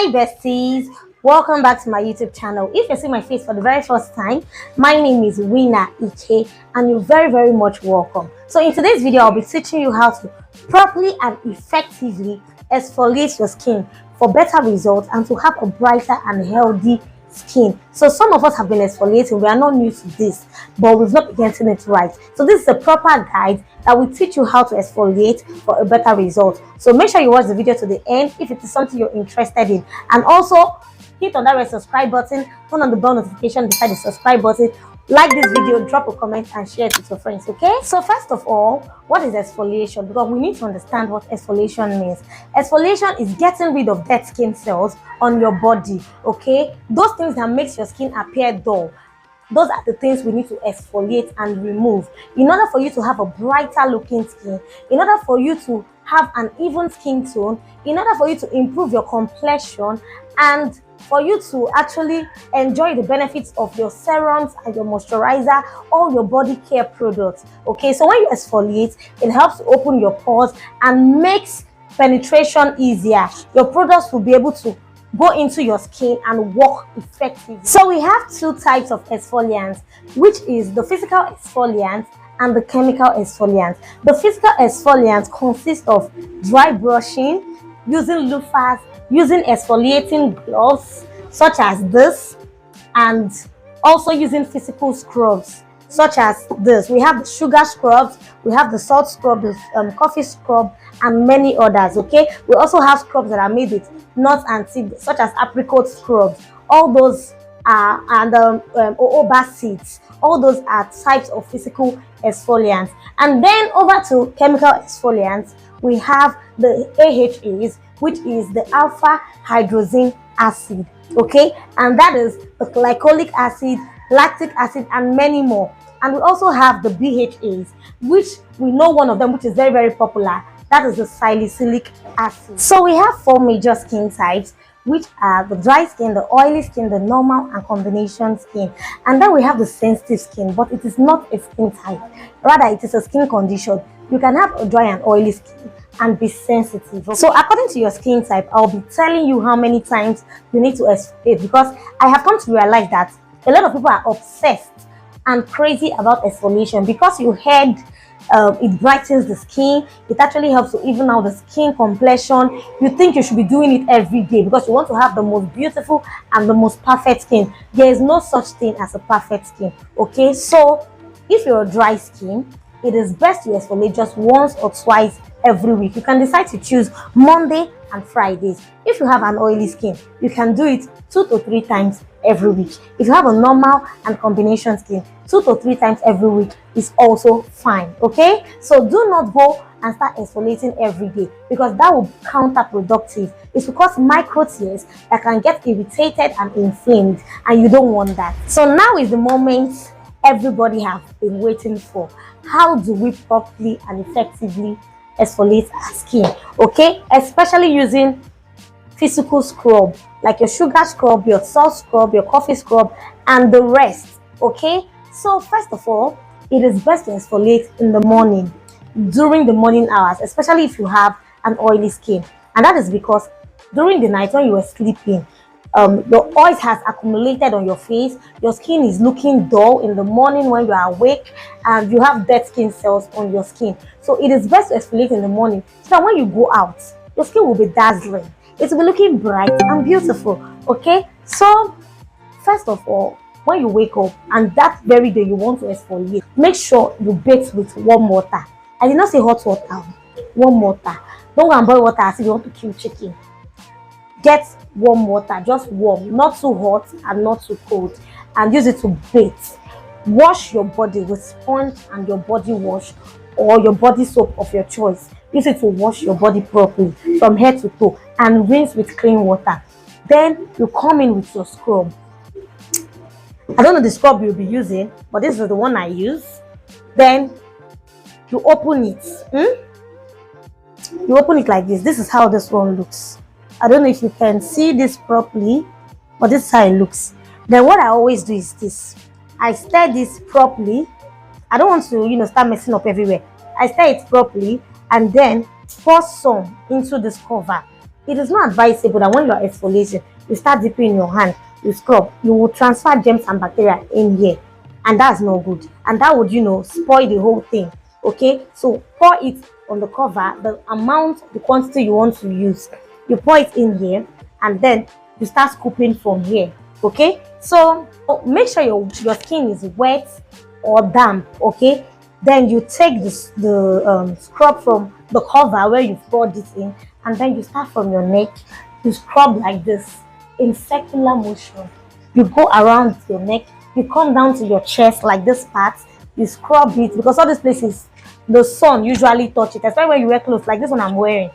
Hi besties, welcome back to my YouTube channel. If you see my face for the very first time, my name is Winner Ike and you're very much welcome. So in today's video, I'll be teaching you how to properly and effectively exfoliate your skin for better results and to have a brighter and healthy skin. So some of us have been exfoliating, we are not new to this, but we've not been getting it right. So this is a proper guide that will teach you how to exfoliate for a better result. So make sure you watch the video to the end if it is something you're interested in, and also hit on that red subscribe button, turn on the bell notification beside the subscribe button, like this video, drop a comment and share it with your friends. Okay, so first of all, what is exfoliation? Because we need to understand what exfoliation means. Exfoliation is getting rid of dead skin cells on your body. Okay, those things that makes your skin appear dull, those are the things we need to exfoliate and remove in order for you to have a brighter looking skin, in order for you to have an even skin tone, in order for you to improve your complexion, and for you to actually enjoy the benefits of your serums and your moisturizer, all your body care products. Okay, so when you exfoliate, it helps to open your pores and makes penetration easier. Your products will be able to go into your skin and work effectively. So we have two types of exfoliants, which is the physical exfoliant and the chemical exfoliant. The physical exfoliant consists of dry brushing, using loofahs, using exfoliating gloves such as this, and also using physical scrubs such as this. We have the sugar scrubs, we have the salt scrub, the coffee scrub, and many others. Okay, we also have scrubs that are made with nuts and seeds such as apricot scrubs. All those are, and jojoba seeds. All those are types of physical exfoliants. And then over to chemical exfoliants, we have the AHAs, which is the alpha hydroxy acid. Okay, and that is the glycolic acid, lactic acid, and many more. And we also have the BHAs, which we know one of them, which is very popular. That is the salicylic acid. So we have four major skin types, which are the dry skin, the oily skin, the normal, and combination skin. And then we have the sensitive skin, but it is not a skin type. Rather, it is a skin condition. You can have a dry and oily skin and be sensitive. So according to your skin type, I'll be telling you how many times you need to exfoliate, because I have come to realize that a lot of people are obsessed and crazy about exfoliation because you heard it brightens the skin, it actually helps to even out the skin complexion. You think you should be doing it every day because you want to have the most beautiful and the most perfect skin. There is no such thing as a perfect skin. Okay, so if you're a dry skin, it is best to exfoliate just once or twice every week. You can decide to choose Monday and Fridays. If you have an oily skin, you can do it 2 to 3 times every week. If you have a normal and combination skin, 2 to 3 times every week is also fine. Okay, so do not go and start exfoliating every day, because that will be counterproductive. It's because micro tears that can get irritated and inflamed, and you don't want that. So now is the moment everybody have been waiting for. How do we properly and effectively exfoliate our skin? Okay, especially using physical scrub like your sugar scrub, your salt scrub, your coffee scrub, and the rest. Okay, so first of all, it is best to exfoliate in the morning, during the morning hours, especially if you have an oily skin. And that is because during the night when you are sleeping, your oil has accumulated on your face, your skin is looking dull in the morning when you are awake, and you have dead skin cells on your skin. So it is best to exfoliate in the morning so that when you go out, your skin will be dazzling, it will be looking bright and beautiful. Okay, so first of all, when you wake up and that very day you want to exfoliate, make sure you bathe with warm water. I did not say hot water, warm water. Don't go and boil water as if you want to kill chicken. Get warm water, just warm, not too hot and not too cold, and use it to bathe. Wash your body with sponge and your body wash or your body soap of your choice. Use it to wash your body properly from head to toe and rinse with clean water. Then you come in with your scrub. I don't know the scrub you'll be using, but this is the one I use. Then you open it. You open it like this. This is how this one looks. I don't know if you can see this properly, but this is how it looks. Then what I always do is this. I stir this properly. I don't want to, start messing up everywhere. I stir it properly and then pour some into this cover. it is not advisable that when you are exfoliating, you start dipping in your hand, you scrub, you will transfer germs and bacteria in here, and that's not good, and that would, spoil the whole thing. Okay, so pour it on the cover, the amount, the quantity you want to use, you pour it in here, and then you start scooping from here. Okay, so make sure your skin is wet or damp. Okay, then you take the scrub from the cover where you poured it in, and then you start from your neck, you scrub like this in circular motion. You go around your neck, you come down to your chest like this part, you scrub it, because all these places the sun usually touch it, especially when you wear clothes like this one I'm wearing.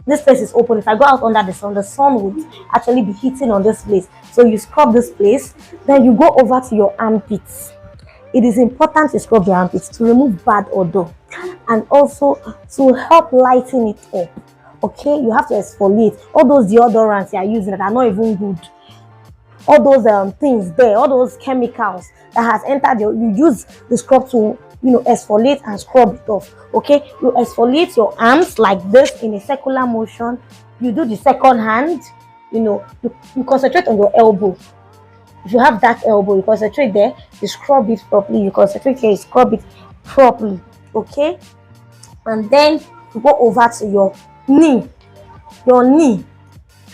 This place is open. If I go out under the sun would actually be hitting on this place. So you scrub this place, then you go over to your armpits. It is important to scrub your armpits to remove bad odor and also to help lighten it up. Okay, you have to exfoliate all those deodorants you are using that are not even good. All those things there, all those chemicals that has entered you use the scrub to exfoliate and scrub it off. Okay, you exfoliate your arms like this in a circular motion. You do the second hand, you concentrate on your elbow. If you have dark elbow, you concentrate there, you scrub it properly. You concentrate here, you scrub it properly. Okay, and then you go over to your knee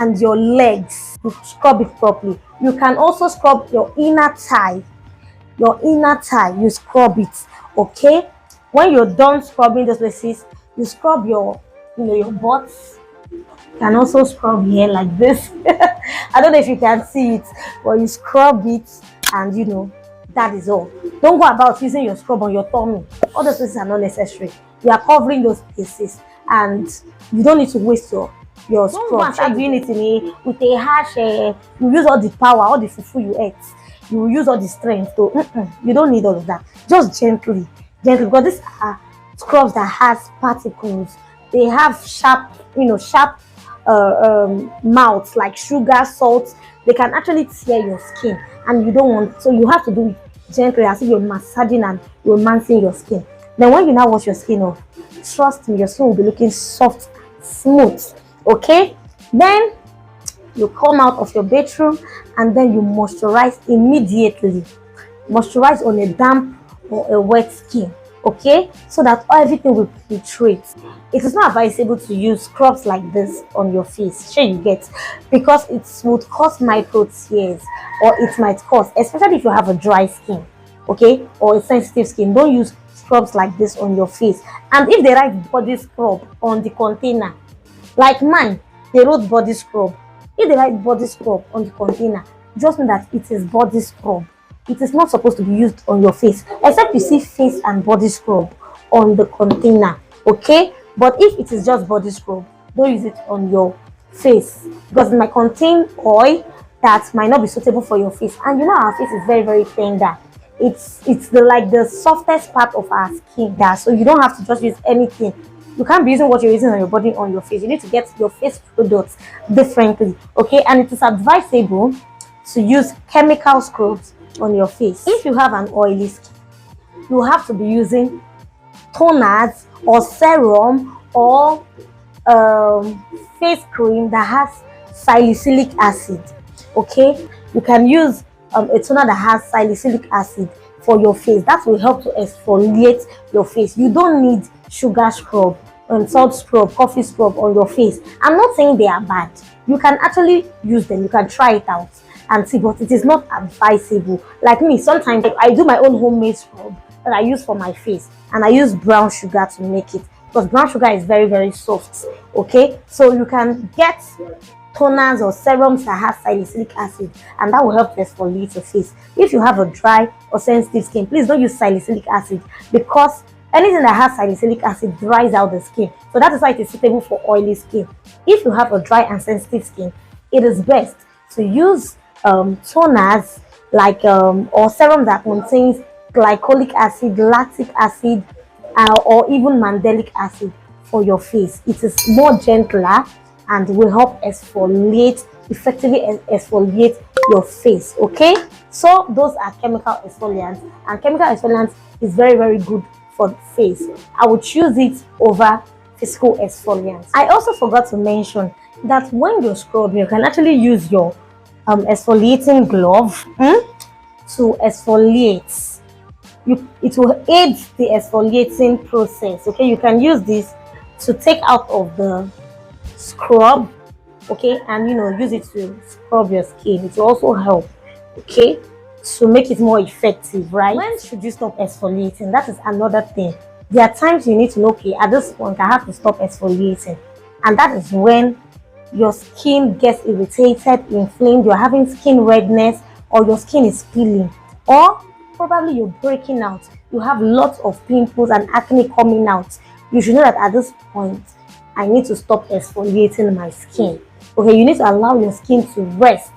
and your legs. You scrub it properly. You can also scrub your inner thigh. You scrub it. Okay, when you're done scrubbing those places, you scrub your butt. You can also scrub here like this. I don't know if you can see it, but you scrub it, and that is all. Don't go about using your scrub on your tummy. All those places are not necessary. You are covering those places, and you don't need to waste your scrub. Start doing it with a harsh. You use all the power, all the fufu you ate. You will use all the strength. So you don't need all of that. Just gently, because these are scrubs that has particles. They have sharp mouths like sugar, salt. They can actually tear your skin, and you don't want. So you have to do it gently, as if you're massaging and romancing your skin. Then when you now wash your skin off, trust me, your skin will be looking soft, smooth. Okay, then you come out of your bedroom and then you moisturize immediately. Moisturize on a damp or a wet skin. Okay, so that everything will penetrate. It is not advisable to use scrubs like this on your face, sure you get, because it would cause micro tears, or it might cause, especially if you have a dry skin, okay, or a sensitive skin. Don't use scrubs like this on your face. And if they write body scrub on the container, like mine, they wrote body scrub. If they write body scrub on the container, just know that it is body scrub. It is not supposed to be used on your face, except you see face and body scrub on the container. Okay, but if it is just body scrub, don't use it on your face, because it might contain oil that might not be suitable for your face. And our face is very, very tender. It's the softest part of our skin there, so you don't have to just use anything. You can't be using what you're using on your body on your face. You need to get your face products differently. Okay, and it is advisable to use chemical scrubs on your face. If you have an oily skin, you have to be using toners or serum or face cream that has salicylic acid. Okay, you can use a toner that has salicylic acid for your face. That will help to exfoliate your face. You don't need sugar scrub and salt scrub, coffee scrub on your face. I'm not saying they are bad. You can actually use them. You can try it out and see, but it is not advisable. Like me, sometimes I do my own homemade scrub that I use for my face, and I use brown sugar to make it, because brown sugar is very, very soft. Okay, so you can get toners or serums that have salicylic acid, and that will help to exfoliate your face. If you have a dry or sensitive skin, please don't use salicylic acid, because anything that has salicylic acid dries out the skin. So that is why it is suitable for oily skin. If you have a dry and sensitive skin, it is best to use toners like or serum that contains glycolic acid, lactic acid, or even mandelic acid for your face. It is more gentler and will help exfoliate, effectively exfoliate your face. Okay, so those are chemical exfoliants, and chemical exfoliants is very, very good for the face. I would choose it over physical exfoliants. I also forgot to mention that when you scrub, you can actually use your exfoliating glove to exfoliate. It will aid the exfoliating process. Okay, you can use this to take out of the scrub, okay, and use it to scrub your skin. It will also help, okay, to make it more effective, right? When should you stop exfoliating? That is another thing. There are times you need to know, okay, at this point I have to stop exfoliating, and that is when your skin gets irritated, inflamed, you're having skin redness, or your skin is peeling, or probably you're breaking out, you have lots of pimples and acne coming out. You should know that at this point I need to stop exfoliating my skin. Okay, you need to allow your skin to rest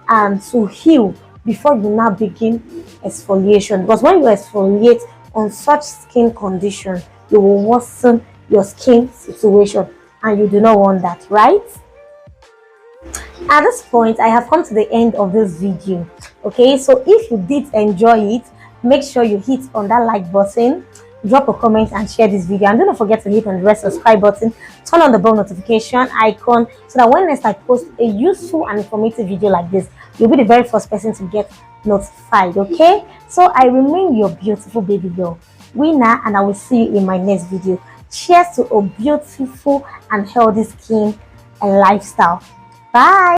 and to heal before you now begin exfoliation, because when you exfoliate on such skin condition, you will worsen your skin situation, and you do not want that, right? At this point, I have come to the end of this video. Okay, so if you did enjoy it, make sure you hit on that like button, drop a comment and share this video, and don't forget to hit on the red subscribe button, turn on the bell notification icon, so that when next I post a useful and informative video like this, you'll be the very first person to get notified. Okay, so I remain your beautiful baby girl, Winner, and I will see you in my next video. Cheers to a beautiful and healthy skin and lifestyle. Bye.